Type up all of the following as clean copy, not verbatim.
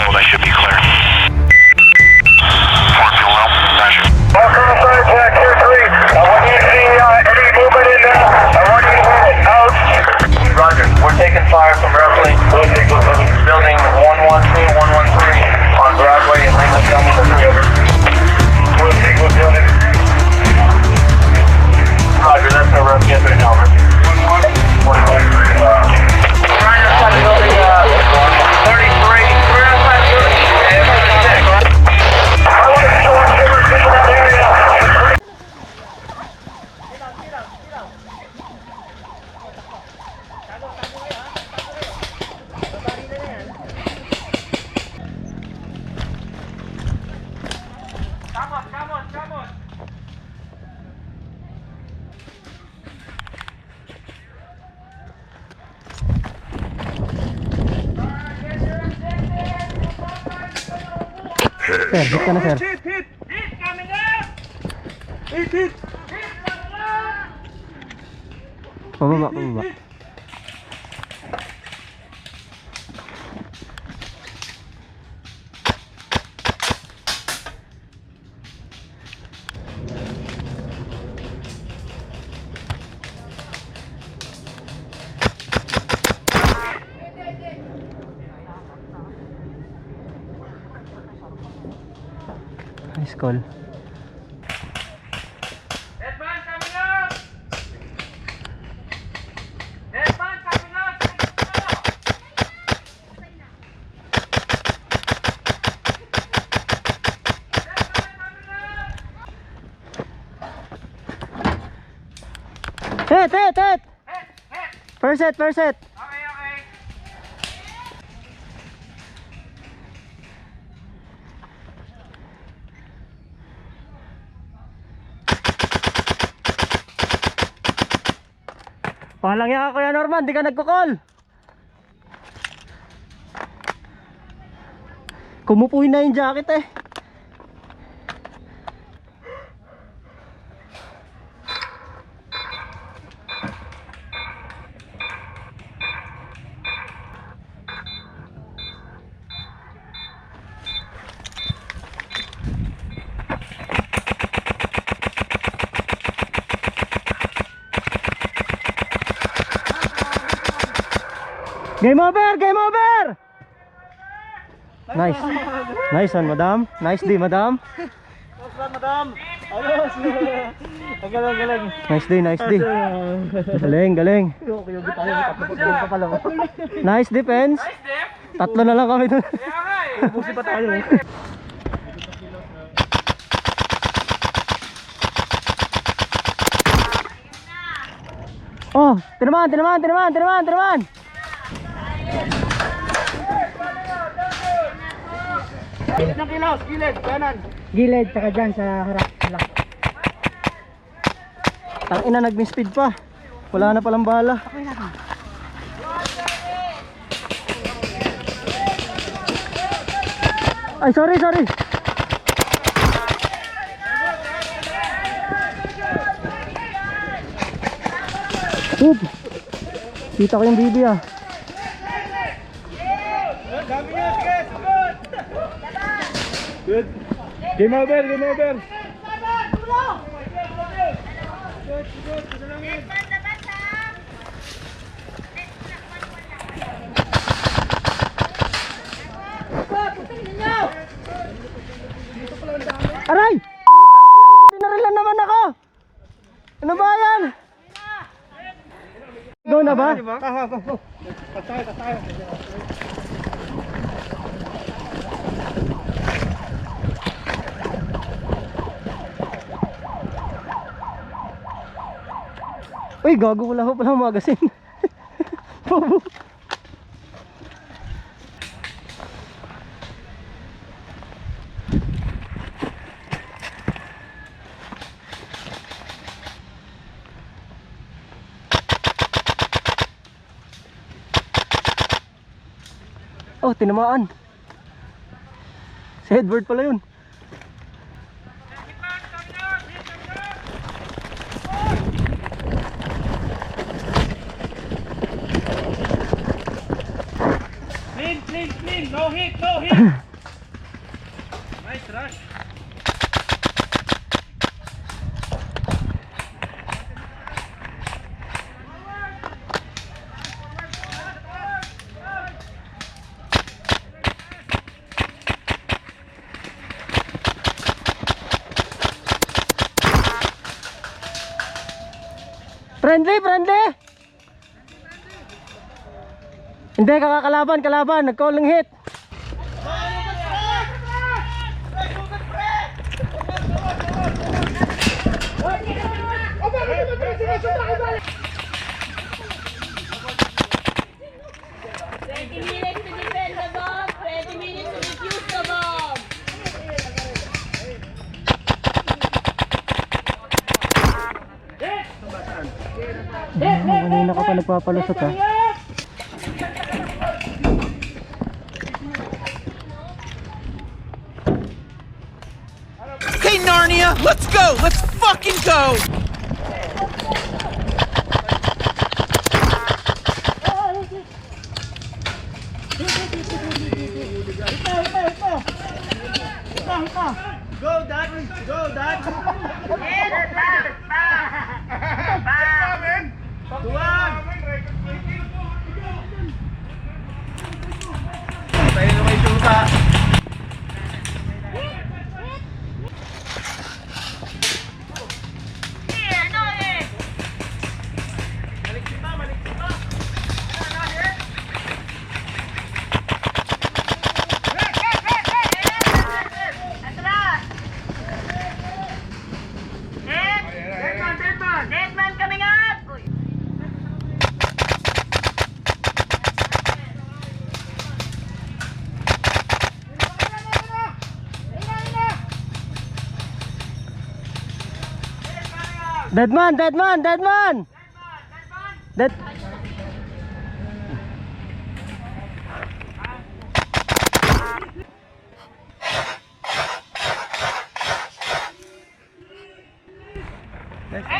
hold. I should be clear. Form fuel well. Roger. Jack, here 3. When you see any movement in there, I want you to hit it out. Roger. We're taking fire from roughly building 112, 113 on Broadway and Lincoln County, the 3 over. Roger, that's a rough get right now, over. 113. Right outside the building, 33. We're outside the building. I want to show up everything in that area. Sir, hit ka na sir. Hit coming up! Hit! Pababa, pababa. Nice call. Deadman coming up! Deadman coming up! Hit, hit, hit! Hit! First set, first set. Okay, okay. Palang yan Kuya Norman, di ka nagko-call. Kumupuin na yung jacket eh. Game over! Game over! Nice. Nice one, madam. Nice day, madam. Madam! Ayos! Ang galing. Nice day, nice day. Galing, galing. Nice defense. Tatlo na lang kami dun. Ubusin pa tayo. Oh, tinaman, tinaman, tinaman, tinaman, tinaman. Gilid ng kilos, gilid, kanan. Gilid, tsaka dyan sa harap. Tang ina, nag-speed pa. Wala na palang bala. Ay, sorry, sorry. Oop. Kita ko yung bibi ah. Good. Game over, game over. Aray! Pinarilan naman ako! Ano ba yan? Go na ba? Tayo. Uy, gago, wala ko palang magazine. Bobo. Oh, tinamaan. Si Edward pala yun. Clean. No hit. Nice rush. Friendly. Hindi, kalaban. Nag-call ng hit. Kanina ka pa nagpapalusot ha. Okay, Narnia, let's go! Let's fucking go! Deadman coming up! Deadman. Dead. Hit.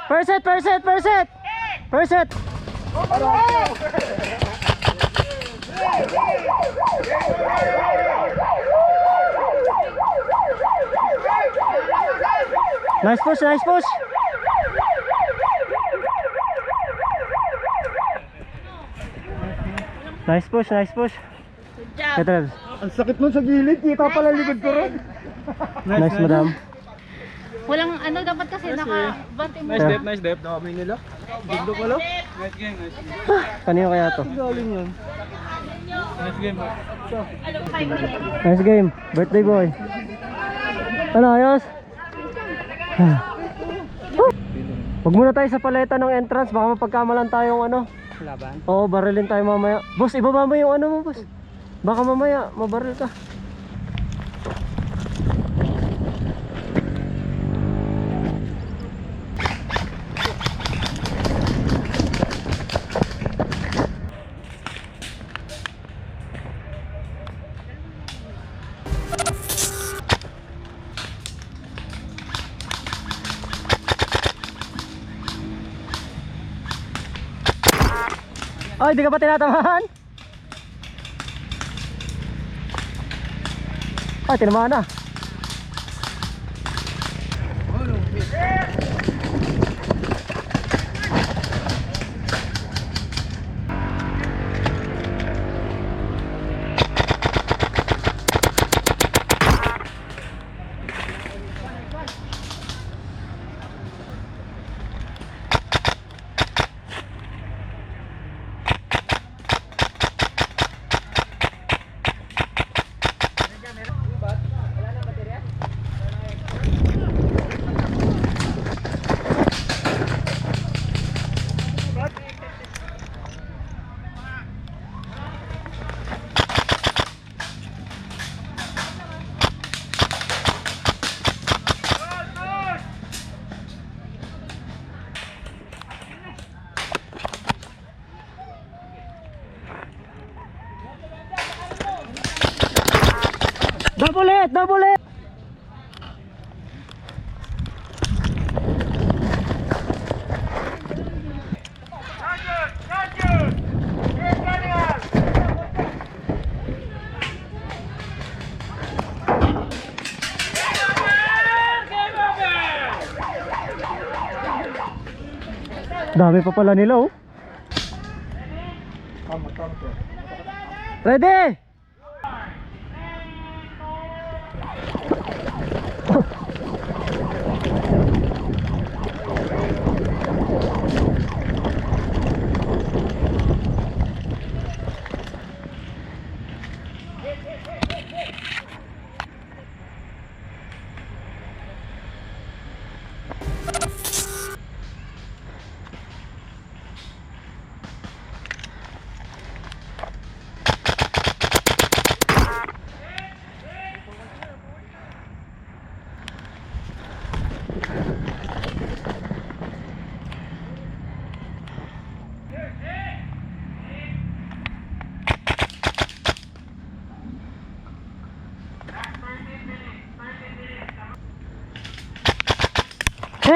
First set. Nice push. Nice push. Good job. Ito. Ang sakit nun sa gilid. Kita pala likod ko ron. Nice, madam. Walang ano dapat kasi naka-bante mo. Nice dep. Dami nila. Gundo ko lang. Nice game. Kanino kaya to? Galing yan. Nice game. Ano, 5 minutes? Nice game. Birthday boy. Ano, ayos? Huwag muna tayo sa paleta ng entrance. Baka mapagkamalan tayong ano. Laban. Oo, barilin tayo mamaya. Boss, ibaba mo yung ano mo, boss. Baka mamaya, mabaril ka. Ay, di ka pa tinatamaan? Ay, tinamaan na. Double hit! Dami pa pala nila oh. Ready?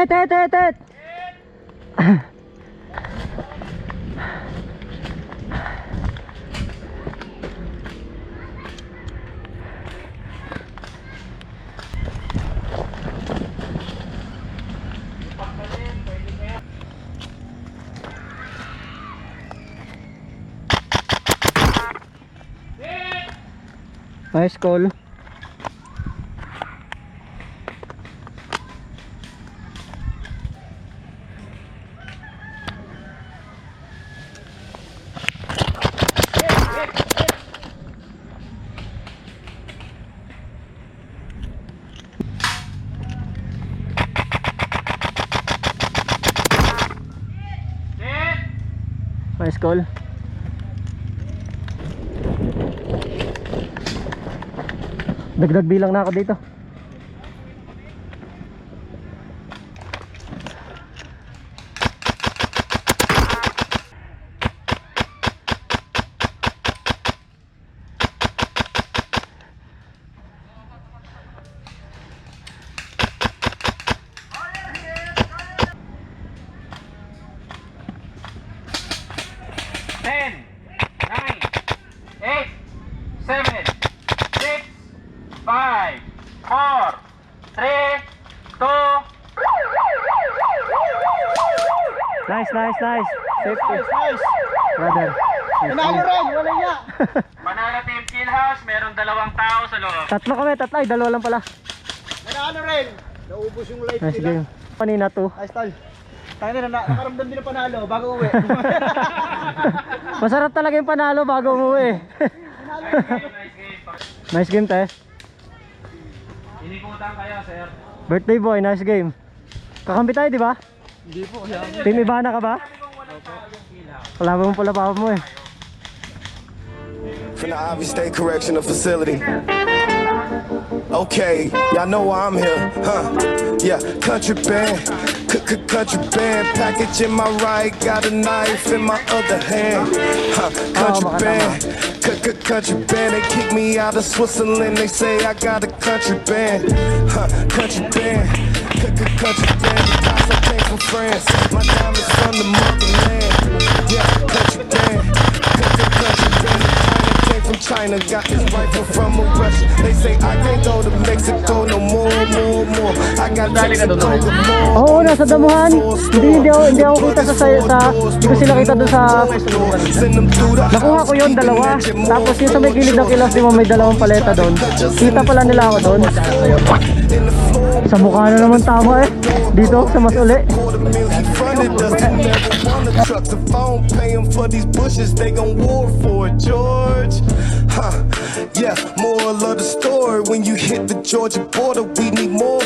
Tet. Nice call. Nice call. Dagdag bilang na ako dito. Nice. Safety. Nice. Brother. Panalo rin, wala niya. Manalo Team Kill House, meron 2 tao sa loob. Tatlo kami, ay dalawa lang pala. Nanalo rin. Naubos yung life Nice nila. game. Kanina to. Nice tol. Tayo na, nakaramdam din ng panalo bago uwi. Masarap talaga yung panalo bago umuwi. Nice game te. Inikutan kayo, sir. Birthday boy, nice game. Kakampi tayo, di ba? Hindi po. Team Ibana ka ba? Wala mo pala pa mo eh. From the Ivy State Correctional Facility. Okay, y'all know why I'm here, huh? Yeah, country band, country band. Package in my right, got a knife in my other hand. Huh? Country band, country band. They kick me out of Switzerland. They say I got a country band. Huh? Country band, country band. Because I came from France, my diamonds from the motherland. Yeah, country band, country band. From China, got this rifle from a Russia. They say I can't go to Mexico no more. I got Mexico no more. Oo, nasa damuhan. Hindi ako kita hindi ko sila kita doon sa nakuha ko yun, 2. Tapos yung sa may gilid ng kilos, di mo may 2 paleta doon. Kita pala nila ako doon. Sa mukha na naman tama eh. Dito, sa mas uli. Trucks if I don't pay them for these bushes, they gon' war for it, George. Huh? Yeah, moral of the story, when you hit the Georgia border, we need more